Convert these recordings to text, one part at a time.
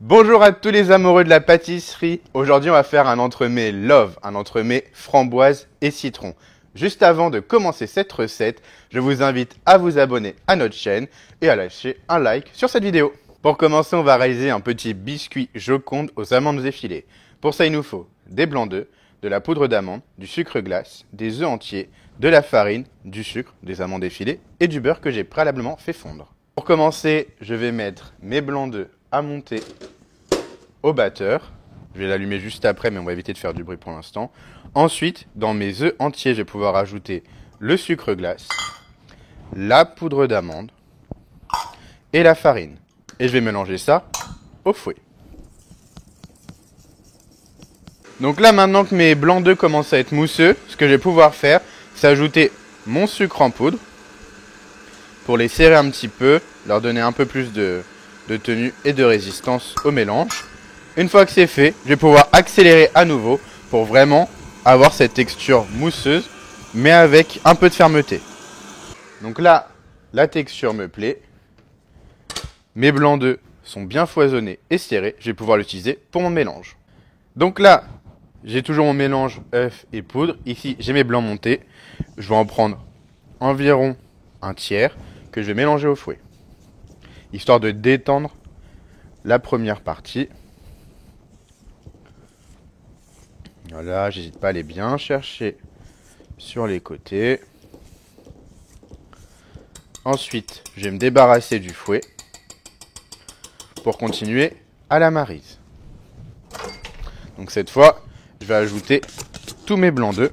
Bonjour à tous les amoureux de la pâtisserie. Aujourd'hui, on va faire un entremets love, un entremets framboise et citron. Juste avant de commencer cette recette, je vous invite à vous abonner à notre chaîne et à lâcher un like sur cette vidéo. Pour commencer, on va réaliser un petit biscuit Joconde aux amandes effilées. Pour ça, il nous faut des blancs d'œufs, de la poudre d'amande, du sucre glace, des œufs entiers, de la farine, du sucre, des amandes effilées et du beurre que j'ai préalablement fait fondre. Pour commencer, je vais mettre mes blancs d'œufs à monter au batteur. Je vais l'allumer juste après, mais on va éviter de faire du bruit pour l'instant. Ensuite, dans mes œufs entiers, je vais pouvoir ajouter le sucre glace, la poudre d'amande et la farine. Et je vais mélanger ça au fouet. Donc là, maintenant que mes blancs d'œufs commencent à être mousseux, ce que je vais pouvoir faire, c'est ajouter mon sucre en poudre pour les serrer un petit peu, leur donner un peu plus de tenue et de résistance au mélange. Une fois que c'est fait, je vais pouvoir accélérer à nouveau pour vraiment avoir cette texture mousseuse, mais avec un peu de fermeté. Donc là, la texture me plaît. Mes blancs d'œufs sont bien foisonnés et serrés. Je vais pouvoir l'utiliser pour mon mélange. Donc là, j'ai toujours mon mélange œuf et poudre. Ici, j'ai mes blancs montés. Je vais en prendre environ un tiers que je vais mélanger au fouet, histoire de détendre la première partie. Voilà, j'hésite pas à aller bien chercher sur les côtés. Ensuite, je vais me débarrasser du fouet pour continuer à la maryse. Donc cette fois, je vais ajouter tous mes blancs d'œufs.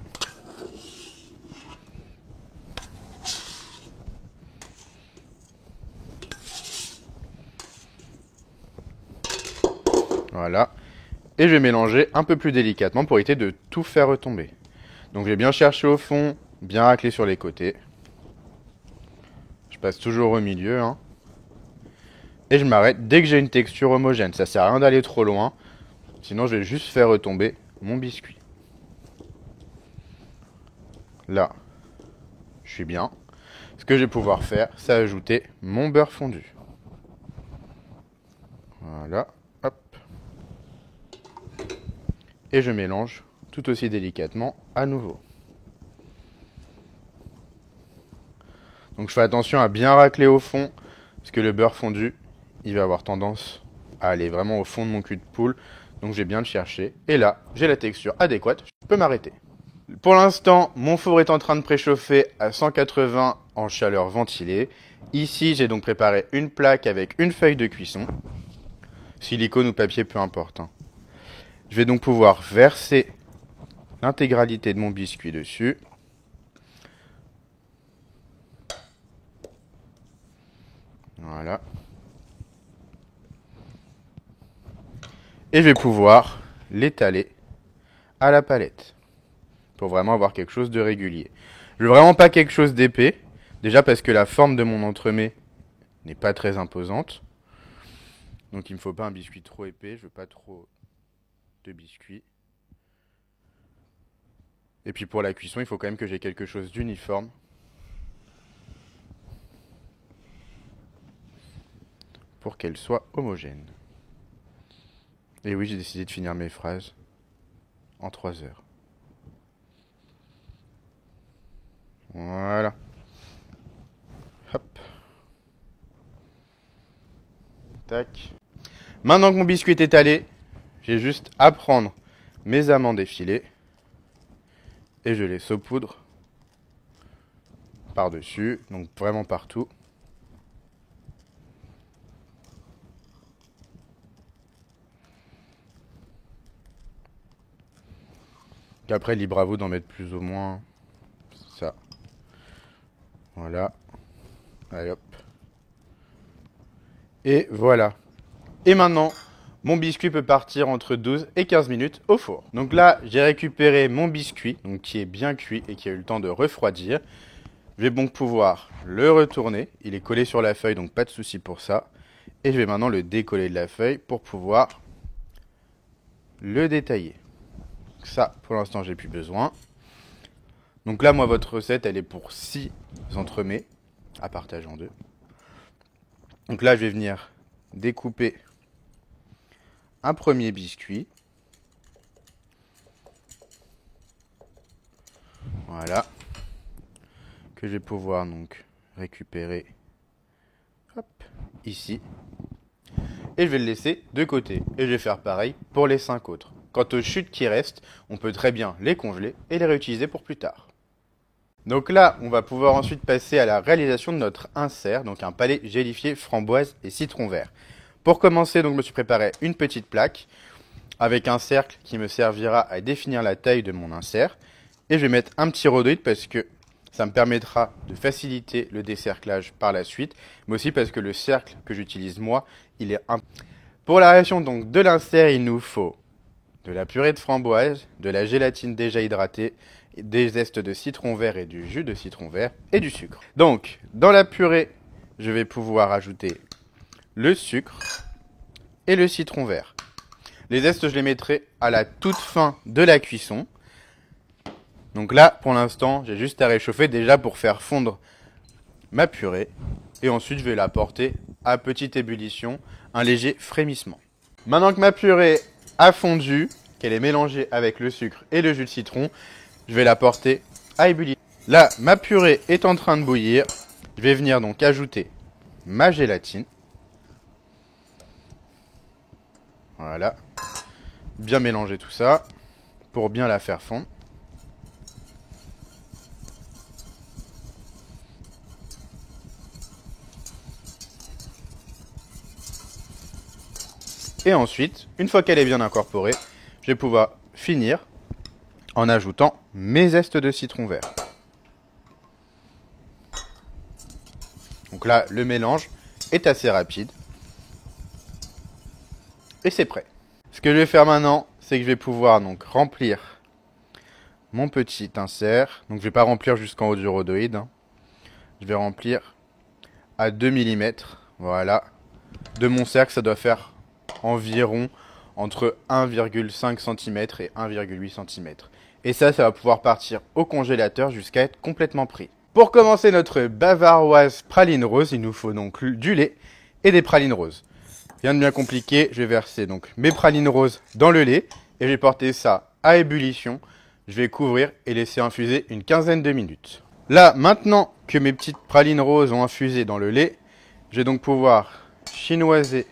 Voilà. Et je vais mélanger un peu plus délicatement pour éviter de tout faire retomber. Donc je vais bien chercher au fond, bien racler sur les côtés. Je passe toujours au milieu. Et je m'arrête dès que j'ai une texture homogène. Ça sert à rien d'aller trop loin. Sinon je vais juste faire retomber mon biscuit. Là, je suis bien. Ce que je vais pouvoir faire, c'est ajouter mon beurre fondu. Voilà. Hop. Et je mélange tout aussi délicatement à nouveau. Donc je fais attention à bien racler au fond, parce que le beurre fondu, il va avoir tendance à aller vraiment au fond de mon cul de poule. Donc je vais bien le chercher. Et là, j'ai la texture adéquate, je peux m'arrêter. Pour l'instant, mon four est en train de préchauffer à 180 en chaleur ventilée. Ici, j'ai donc préparé une plaque avec une feuille de cuisson. Silicone ou papier, peu importe. Je vais donc pouvoir verser l'intégralité de mon biscuit dessus. Voilà. Et je vais pouvoir l'étaler à la palette pour vraiment avoir quelque chose de régulier. Je veux vraiment pas quelque chose d'épais. Déjà parce que la forme de mon entremets n'est pas très imposante. Donc il me faut pas un biscuit trop épais. Je veux pas trop de biscuits. Et puis pour la cuisson, il faut quand même que j'ai quelque chose d'uniforme. Pour qu'elle soit homogène. Et oui, j'ai décidé de finir mes phrases en 3 heures. Voilà. Hop. Tac. Maintenant que mon biscuit est étalé, j'ai juste à prendre mes amandes effilées et je les saupoudre par-dessus, donc vraiment partout. Et après, libre à vous d'en mettre plus ou moins. Ça. Voilà. Allez hop. Et voilà. Et maintenant, mon biscuit peut partir entre 12 et 15 minutes au four. Donc là, j'ai récupéré mon biscuit, donc qui est bien cuit et qui a eu le temps de refroidir. Je vais donc pouvoir le retourner. Il est collé sur la feuille, donc pas de souci pour ça. Et je vais maintenant le décoller de la feuille pour pouvoir le détailler. Ça, pour l'instant, j'ai plus besoin. Donc là, moi, votre recette, elle est pour 6 entremets à partager en deux. Donc là, je vais venir découper un premier biscuit. Voilà. Que je vais pouvoir donc récupérer hop, ici. Et je vais le laisser de côté. Et je vais faire pareil pour les 5 autres. Quant aux chutes qui restent, on peut très bien les congeler et les réutiliser pour plus tard. Donc là, on va pouvoir ensuite passer à la réalisation de notre insert, donc un palais gélifié framboise et citron vert. Pour commencer, donc, je me suis préparé une petite plaque avec un cercle qui me servira à définir la taille de mon insert. Et je vais mettre un petit rhodoïde parce que ça me permettra de faciliter le décerclage par la suite, mais aussi parce que le cercle que j'utilise moi, il est Pour la réalisation donc de l'insert, il nous faut de la purée de framboise, de la gélatine déjà hydratée, des zestes de citron vert et du jus de citron vert et du sucre. Donc, dans la purée, je vais pouvoir ajouter le sucre et le citron vert. Les zestes, je les mettrai à la toute fin de la cuisson. Donc là, pour l'instant, j'ai juste à réchauffer déjà pour faire fondre ma purée. Et ensuite, je vais la porter à petite ébullition, un léger frémissement. Maintenant que ma purée a fondu, qu'elle est mélangée avec le sucre et le jus de citron, je vais la porter à ébullition. Là, ma purée est en train de bouillir. Je vais venir donc ajouter ma gélatine. Voilà. Bien mélanger tout ça pour bien la faire fondre. Et ensuite, une fois qu'elle est bien incorporée, je vais pouvoir finir en ajoutant mes zestes de citron vert. Donc là, le mélange est assez rapide. Et c'est prêt. Ce que je vais faire maintenant, c'est que je vais pouvoir donc remplir mon petit insert. Donc je ne vais pas remplir jusqu'en haut du rhodoïde. Je vais remplir à 2 mm. Voilà. De mon cercle, ça doit faire environ entre 1,5 cm et 1,8 cm. Et ça va pouvoir partir au congélateur jusqu'à être complètement pris. Pour commencer notre bavaroise praline rose, il nous faut donc du lait et des pralines roses. Rien de bien compliqué, je vais verser donc mes pralines roses dans le lait et je vais porter ça à ébullition. Je vais couvrir et laisser infuser une quinzaine de minutes. Là, maintenant que mes petites pralines roses ont infusé dans le lait, je vais donc pouvoir chinoiser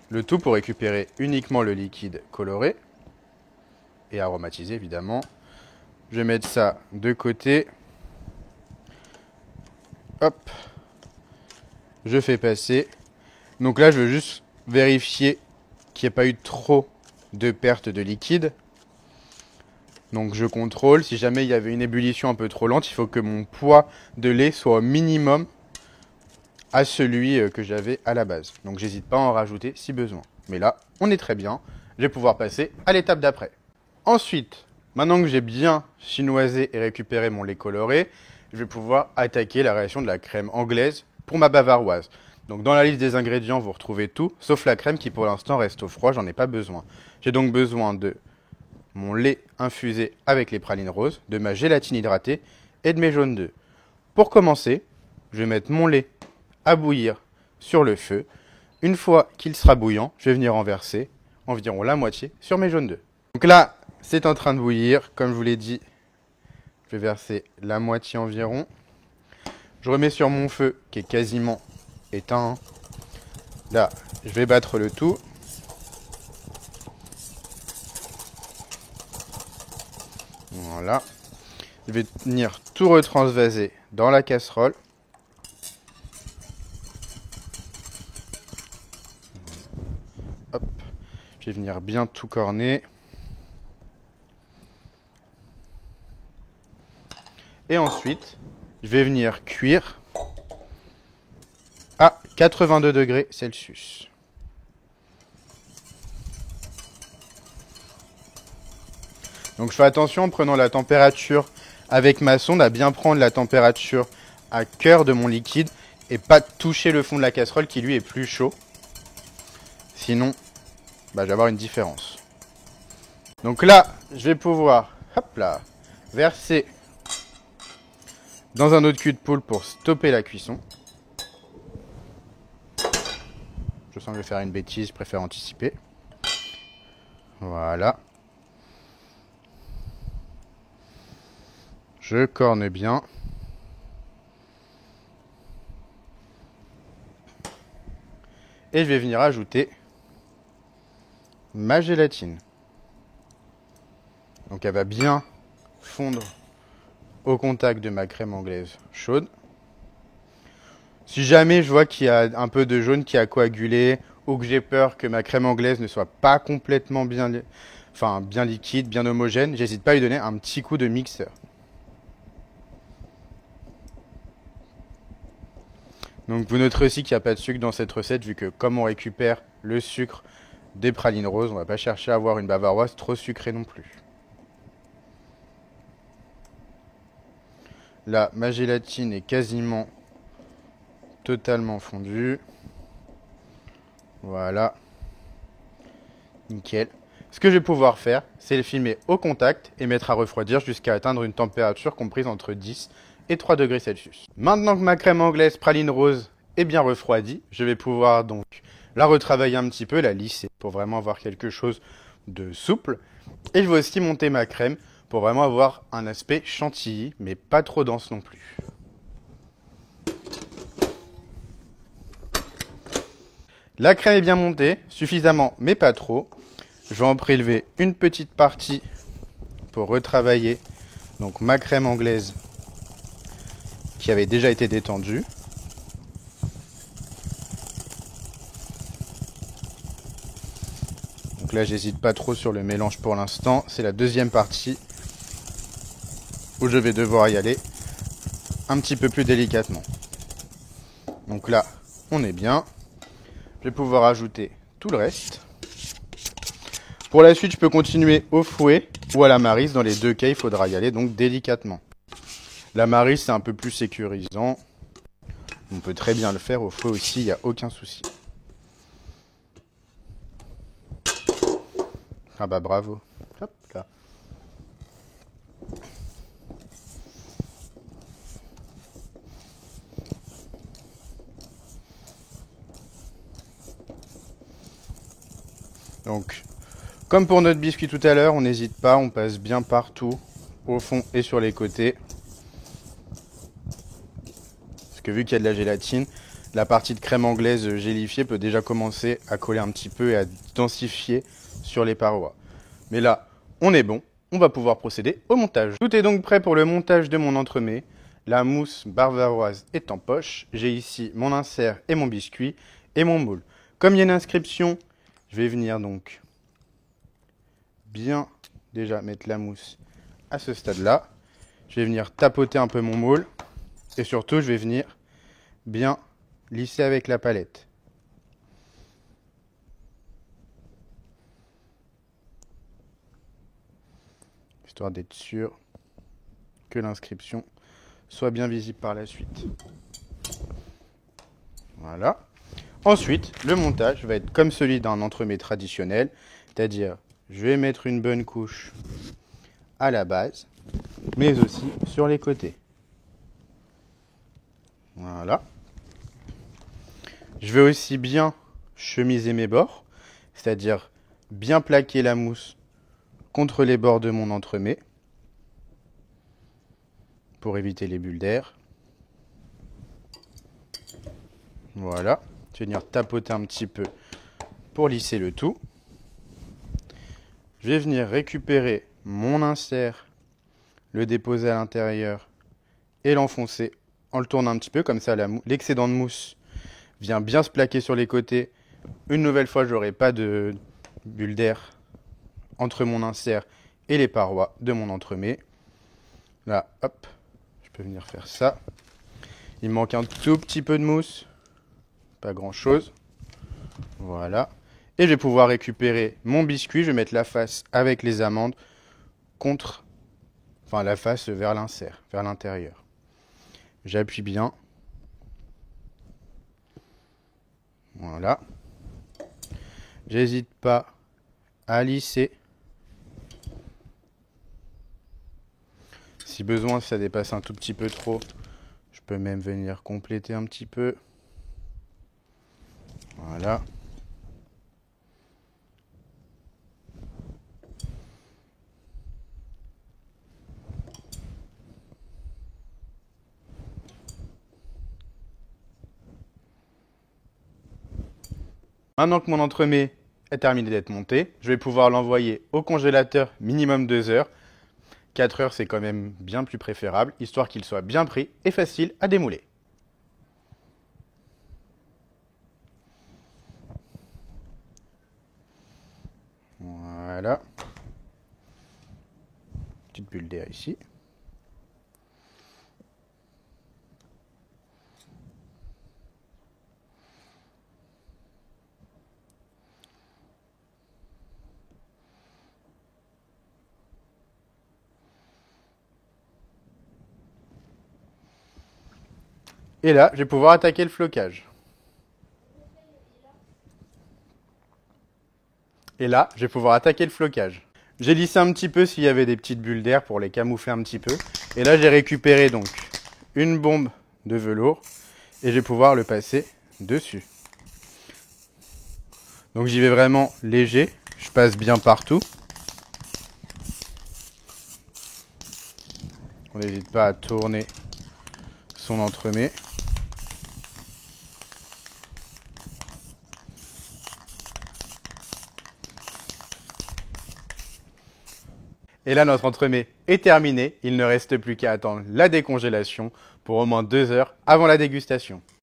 le tout pour récupérer uniquement le liquide coloré et aromatisé évidemment. Je vais mettre ça de côté. Hop. Je fais passer. Donc là, je veux juste vérifier qu'il n'y ait pas eu trop de perte de liquide. Donc je contrôle. Si jamais il y avait une ébullition un peu trop lente, il faut que mon poids de lait soit au minimum à celui que j'avais à la base. Donc j'hésite pas à en rajouter si besoin. Mais là, on est très bien. Je vais pouvoir passer à l'étape d'après. Ensuite, maintenant que j'ai bien chinoisé et récupéré mon lait coloré, je vais pouvoir attaquer la réalisation de la crème anglaise pour ma bavaroise. Donc dans la liste des ingrédients, vous retrouvez tout, sauf la crème qui pour l'instant reste au froid, j'en ai pas besoin. J'ai donc besoin de mon lait infusé avec les pralines roses, de ma gélatine hydratée et de mes jaunes d'œufs. Pour commencer, je vais mettre mon lait à bouillir sur le feu. Une fois qu'il sera bouillant, je vais venir en verser environ la moitié sur mes jaunes d'œufs. Donc là, c'est en train de bouillir. Comme je vous l'ai dit, je vais verser la moitié environ. Je remets sur mon feu qui est quasiment éteint. Là, je vais battre le tout. Voilà. Je vais venir tout retransvaser dans la casserole. Hop. Je vais venir bien tout corner. Et ensuite, je vais venir cuire à 82 degrés Celsius. Donc je fais attention en prenant la température avec ma sonde à bien prendre la température à cœur de mon liquide et pas toucher le fond de la casserole qui lui est plus chaud. Sinon, je vais avoir une différence. Donc là, je vais pouvoir, hop là, verser dans un autre cul de poule pour stopper la cuisson. Je sens que je vais faire une bêtise, je préfère anticiper. Voilà. Je corne bien. Et je vais venir ajouter ma gélatine. Donc elle va bien fondre au contact de ma crème anglaise chaude. Si jamais je vois qu'il y a un peu de jaune qui a coagulé ou que j'ai peur que ma crème anglaise ne soit pas complètement bien liquide, bien homogène, j'hésite pas à lui donner un petit coup de mixeur. Donc vous noterez aussi qu'il n'y a pas de sucre dans cette recette vu que comme on récupère le sucre des pralines roses, on ne va pas chercher à avoir une bavaroise trop sucrée non plus. Là, ma gélatine est quasiment totalement fondue. Voilà. Nickel. Ce que je vais pouvoir faire, c'est le filmer au contact et mettre à refroidir jusqu'à atteindre une température comprise entre 10 et 3 degrés Celsius. Maintenant que ma crème anglaise praline rose est bien refroidie, je vais pouvoir donc la retravailler un petit peu, la lisser pour vraiment avoir quelque chose de souple. Et je vais aussi monter ma crème pour vraiment avoir un aspect chantilly, mais pas trop dense non plus. La crème est bien montée, suffisamment mais pas trop. Je vais en prélever une petite partie pour retravailler donc ma crème anglaise qui avait déjà été détendue. Donc là, j'hésite pas trop sur le mélange pour l'instant. C'est la deuxième partie où je vais devoir y aller un petit peu plus délicatement. Donc là, on est bien. Je vais pouvoir ajouter tout le reste. Pour la suite, je peux continuer au fouet ou à la maryse. Dans les deux cas, il faudra y aller donc délicatement. La maryse, c'est un peu plus sécurisant. On peut très bien le faire au fouet aussi, il n'y a aucun souci. Ah bah bravo. Hop là. Donc, comme pour notre biscuit tout à l'heure, on n'hésite pas, on passe bien partout, au fond et sur les côtés. Parce que vu qu'il y a de la gélatine, la partie de crème anglaise gélifiée peut déjà commencer à coller un petit peu et à densifier sur les parois. Mais là, on est bon, on va pouvoir procéder au montage. Tout est donc prêt pour le montage de mon entremets. La mousse bavaroise est en poche. J'ai ici mon insert et mon biscuit et mon moule. Comme il y a une inscription, je vais venir donc bien déjà mettre la mousse à ce stade-là. Je vais venir tapoter un peu mon moule et surtout je vais venir bien lisser avec la palette. Histoire d'être sûr que l'inscription soit bien visible par la suite. Voilà. Ensuite, le montage va être comme celui d'un entremets traditionnel, c'est-à-dire je vais mettre une bonne couche à la base, mais aussi sur les côtés. Voilà. Je vais aussi bien chemiser mes bords, c'est-à-dire bien plaquer la mousse contre les bords de mon entremets pour éviter les bulles d'air. Voilà. Je vais venir tapoter un petit peu pour lisser le tout. Je vais venir récupérer mon insert, le déposer à l'intérieur et l'enfoncer en le tournant un petit peu, comme ça l'excédent de mousse vient bien se plaquer sur les côtés. Une nouvelle fois, je n'aurai pas de bulles d'air entre mon insert et les parois de mon entremets. Là, hop, je peux venir faire ça. Il me manque un tout petit peu de mousse, pas grand chose. Voilà. Et je vais pouvoir récupérer mon biscuit. Je vais mettre la face avec les amandes la face vers l'insert, vers l'intérieur. J'appuie bien. Voilà. J'hésite pas à lisser Si besoin, si ça dépasse un tout petit peu trop, je peux même venir compléter un petit peu. Voilà. Maintenant que mon entremets est terminé d'être monté, je vais pouvoir l'envoyer au congélateur minimum 2 heures. 4 heures, c'est quand même bien plus préférable, histoire qu'il soit bien pris et facile à démouler. Voilà. Petite bulle d'air ici. Et là, je vais pouvoir attaquer le flocage. J'ai lissé un petit peu s'il y avait des petites bulles d'air pour les camoufler un petit peu. Et là, j'ai récupéré donc une bombe de velours et je vais pouvoir le passer dessus. Donc j'y vais vraiment léger, je passe bien partout. On n'hésite pas à tourner son entremets. Et là, notre entremets est terminé. Il ne reste plus qu'à attendre la décongélation pour au moins 2 heures avant la dégustation.